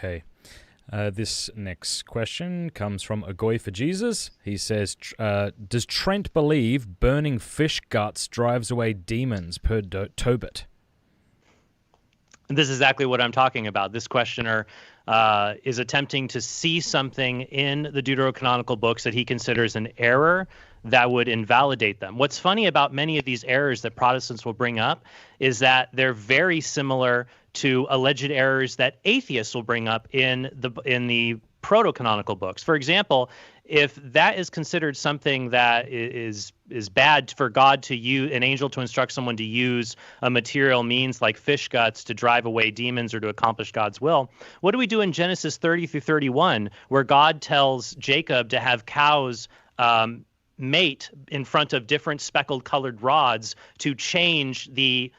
Okay. This next question comes from A Goy for Jesus. He says, does Trent believe burning fish guts drives away demons per Tobit? This is exactly what I'm talking about. This questioner is attempting to see something in the deuterocanonical books that he considers an error that would invalidate them. What's funny about many of these errors that Protestants will bring up is that they're very similar to alleged errors that atheists will bring up in the proto-canonical books. For example, if that is considered something that is bad for God to use, an angel to instruct someone to use a material means like fish guts to drive away demons or to accomplish God's will, what do we do in Genesis 30 through 31, where God tells Jacob to have cows mate in front of different speckled colored rods to change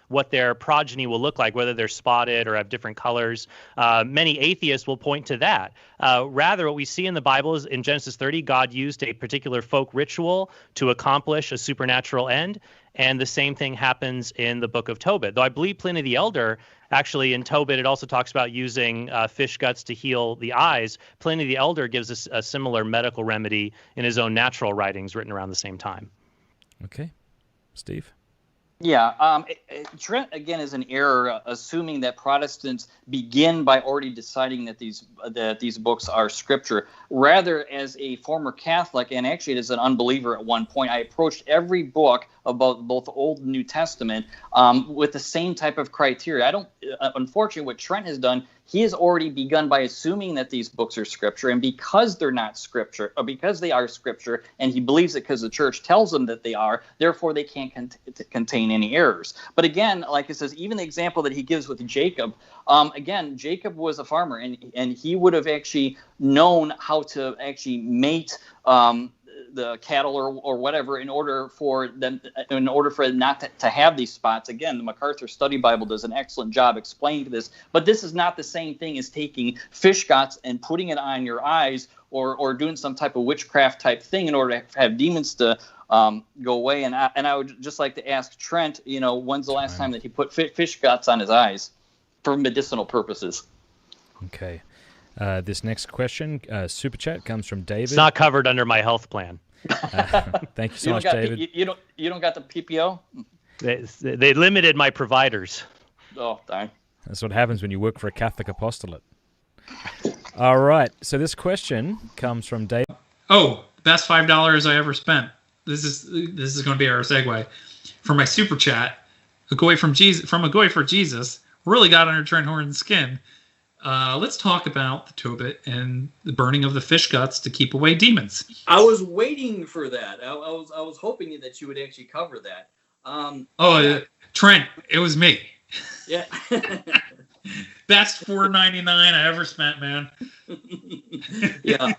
what their progeny will look like, whether they're spotted or have different colors? Many atheists will point to that. Rather, what we see in the Bible is in Genesis 30, God used a particular folk ritual to accomplish a supernatural end. And the same thing happens in the book of Tobit. Though I believe Pliny the Elder, actually in Tobit, it also talks about using fish guts to heal the eyes. Pliny the Elder gives us a similar medical remedy in his own natural writings written around the same time. Okay. Steve? Yeah, Trent, again, is an error, assuming that Protestants begin by already deciding that these books are Scripture. Rather, as a former Catholic, and actually as an unbeliever at one point, I approached every book about both Old and New Testament with the same type of criteria. Unfortunately, what Trent has done, he has already begun by assuming that these books are Scripture, and because they're not Scripture, or because they are Scripture, and he believes it because the church tells them that they are, therefore they can't contain any errors. But again, like it says, even the example that he gives with Jacob, again, Jacob was a farmer, and he would have actually known how to actually mate the cattle or whatever in order for it not to have these spots. Again, the MacArthur Study Bible does an excellent job explaining this, but this is not the same thing as taking fish guts and putting it on your eyes or doing some type of witchcraft type thing in order to have demons to go away. And I would just like to ask Trent, when's the last time that he put fish guts on his eyes for medicinal purposes? Okay. This next question, Super Chat, comes from David. It's not covered under my health plan. Thank you so much, David. You don't got the PPO? They limited my providers. Oh, darn. That's what happens when you work for a Catholic apostolate. All right. So this question comes from David. Oh, best $5 I ever spent. This is going to be our segue. For my Super Chat, a Goy for Jesus really got under Trent Horn's skin. Let's talk about the Tobit and the burning of the fish guts to keep away demons. I was waiting for that. I was hoping that you would actually cover that. Trent, it was me. Yeah. Best $4.99 I ever spent, man. Yeah.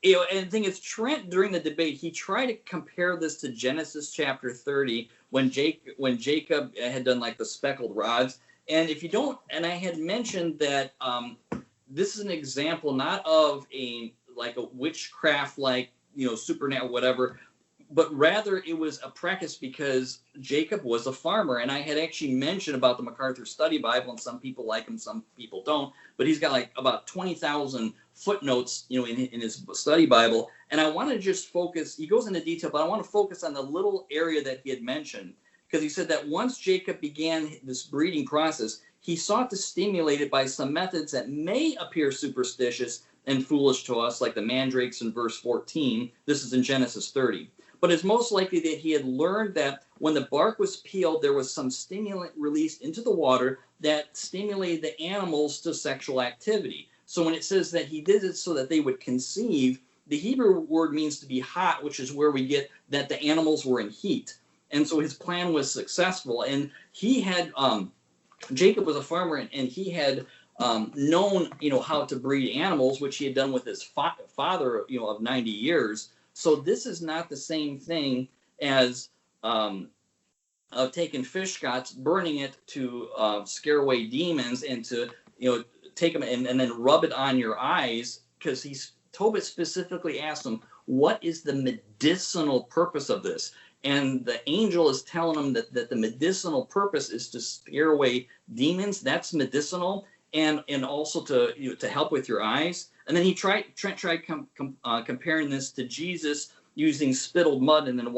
And the thing is, Trent, during the debate, he tried to compare this to Genesis chapter 30 when Jacob had done like the speckled rods. And if you don't, and I had mentioned that this is an example not of a witchcraft, supernatural, whatever, but rather it was a practice because Jacob was a farmer. And I had actually mentioned about the MacArthur Study Bible, and some people like him, some people don't. But he's got like about 20,000 footnotes, in his study Bible. And I want to just focus. He goes into detail, but I want to focus on the little area that he had mentioned. Because he said that once Jacob began this breeding process, he sought to stimulate it by some methods that may appear superstitious and foolish to us, like the mandrakes in verse 14. This is in Genesis 30. But it's most likely that he had learned that when the bark was peeled, there was some stimulant released into the water that stimulated the animals to sexual activity. So when it says that he did it so that they would conceive, the Hebrew word means to be hot, which is where we get that the animals were in heat. And so his plan was successful. And he had, Jacob was a farmer, and he had known, how to breed animals, which he had done with his father, of 90 years. So this is not the same thing as taking fish guts, burning it to scare away demons, and to, take them and then rub it on your eyes, because Tobit specifically asked him, what is the medicinal purpose of this? And the angel is telling him that the medicinal purpose is to scare away demons. That's medicinal. and also to help with your eyes. And then Trent tried comparing this to Jesus using spittled mud and then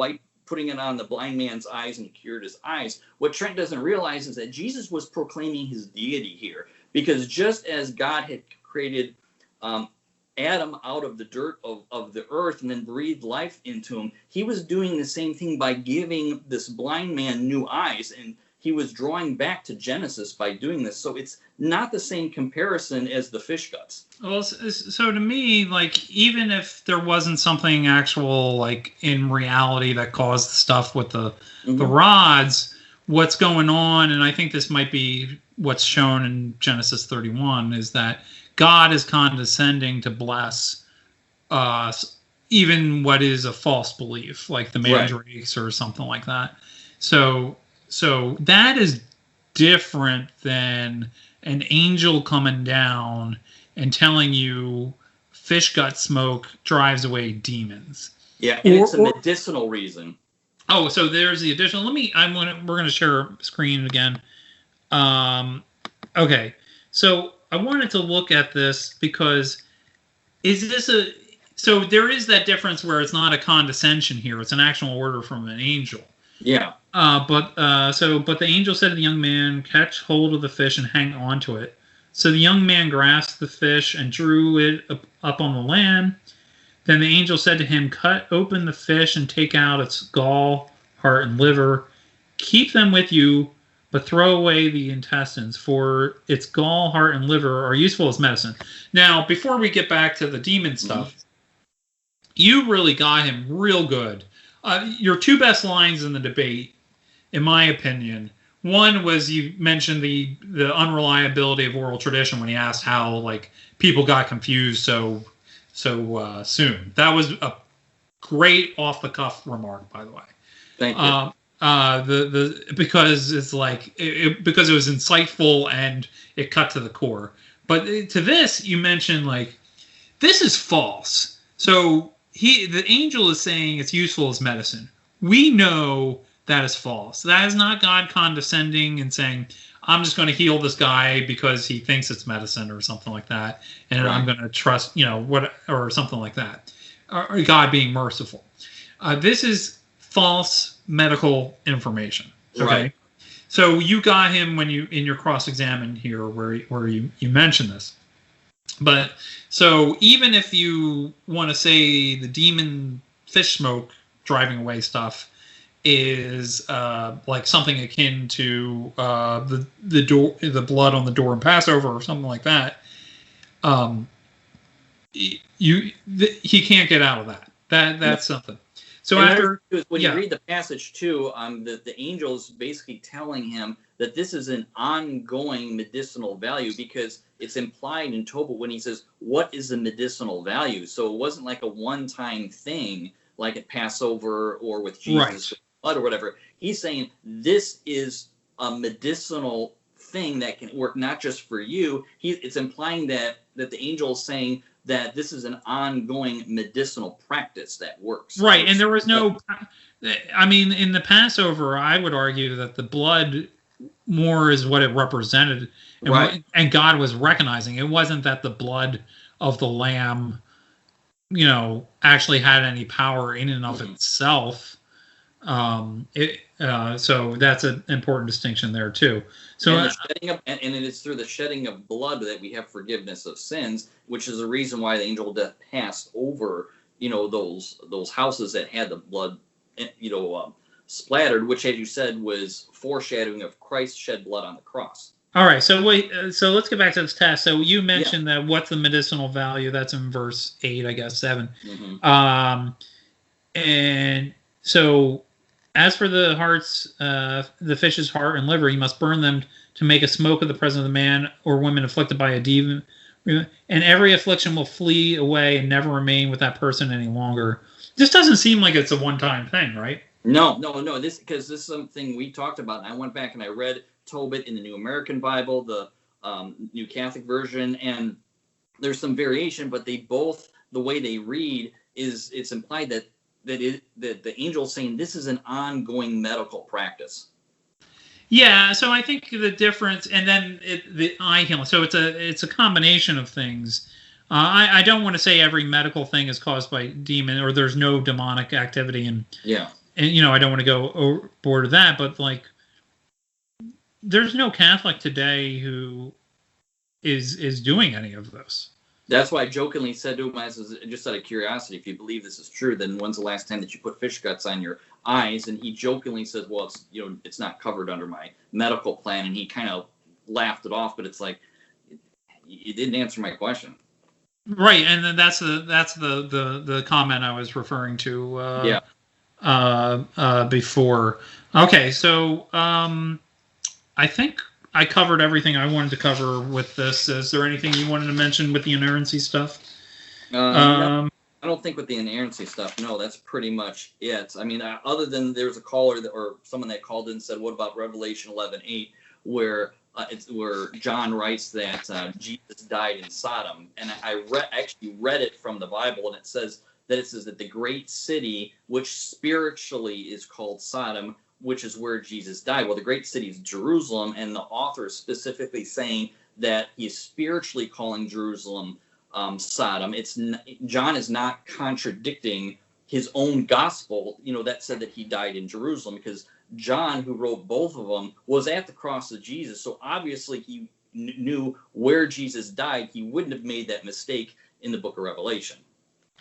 putting it on the blind man's eyes, and he cured his eyes. What Trent doesn't realize is that Jesus was proclaiming his deity here, because just as God had created Adam out of the dirt of the earth and then breathed life into him, he was doing the same thing by giving this blind man new eyes, and he was drawing back to Genesis by doing this. So it's not the same comparison as the fish guts. Well, so to me, like, even if there wasn't something actual, like, in reality that caused the stuff with the rods, what's going on, and I think this might be what's shown in Genesis 31, is that God is condescending to bless even what is a false belief, like the mandrakes or something like that. So that is different than an angel coming down and telling you fish gut smoke drives away demons. Yeah, and it's a medicinal reason. Oh, so there's the additional. We're going to share screen again. Okay, so I wanted to look at this because so there is that difference where it's not a condescension here; it's an actual order from an angel. Yeah. But the angel said to the young man, "Catch hold of the fish and hang on to it." So the young man grasped the fish and drew it up on the land. Then the angel said to him, "Cut open the fish and take out its gall, heart, and liver. Keep them with you, but throw away the intestines, for its gall, heart, and liver are useful as medicine." Now, before we get back to the demon stuff, you really got him real good. Your two best lines in the debate, in my opinion, one was you mentioned the unreliability of oral tradition when he asked how, like, people got confused so soon. That was a great off the cuff remark, by the way. Thank you. Because it's like because it was insightful and it cut to the core. But to this, you mentioned, like, this is false. So the angel is saying it's useful as medicine. We know that is false. That is not God condescending and saying, "I'm just going to heal this guy because he thinks it's medicine," or something like that, and I'm going to trust, or something like that, or God being merciful. This is false medical information. Okay, Right. So you got him when you in your cross-examine here, where you mentioned this. But so even if you want to say the demon fish smoke driving away stuff is like something akin to the blood on the door in Passover or something like that, he can't get out of that. That's something. So when you read the passage too, the angel is basically telling him that this is an ongoing medicinal value, because it's implied in Tobit when he says, "What is the medicinal value?" So it wasn't like a one-time thing like at Passover or with Jesus' blood or whatever. He's saying this is a medicinal thing that can work not just for you. It's implying that the angel is saying that this is an ongoing medicinal practice that works. Right, and there was no, I mean, in the Passover, I would argue that the blood more is what it represented, and, and God was recognizing. It wasn't that the blood of the lamb, actually had any power in and of itself. So that's an important distinction there too. So and it is through the shedding of blood that we have forgiveness of sins, which is the reason why the angel of death passed over, those houses that had the blood, splattered, which, as you said, was foreshadowing of Christ shed blood on the cross. All right, so so let's get back to this test. So you mentioned that what's the medicinal value? That's in verse 8, I guess, 7. And so, as for the hearts, the fish's heart and liver, you must burn them to make a smoke of the presence of the man or woman afflicted by a demon, and every affliction will flee away and never remain with that person any longer. This doesn't seem like it's a one-time thing, right? No. This is something we talked about, and I went back and I read Tobit in the New American Bible, the New Catholic Version, and there's some variation, but they both, the way they read, it's implied that the angel is saying this is an ongoing medical practice. Yeah, so I think the difference, and then the eye healing. So it's a combination of things. I don't want to say every medical thing is caused by demon or there's no demonic activity, and I don't want to go overboard with that, but like there's no Catholic today who is doing any of this. That's why I jokingly said to him, just out of curiosity, if you believe this is true, then when's the last time that you put fish guts on your eyes? And he jokingly says, well, it's not covered under my medical plan. And he kind of laughed it off, but it's like, you didn't answer my question. Right. And then that's the comment I was referring to before. Okay. So I think I covered everything I wanted to cover with this. Is there anything you wanted to mention with the inerrancy stuff? I don't think with the inerrancy stuff. No, that's pretty much it. I mean, other than there's a caller or someone that called in and said, "What about Revelation 11:8, where John writes that Jesus died in Sodom?" And I actually read it from the Bible, and it says that the great city, which spiritually is called Sodom, which is where Jesus died. Well, the great city is Jerusalem, and the author is specifically saying that he's spiritually calling Jerusalem Sodom. John is not contradicting his own gospel, that said that he died in Jerusalem, because John, who wrote both of them, was at the cross of Jesus. So obviously he knew where Jesus died. He wouldn't have made that mistake in the book of Revelation.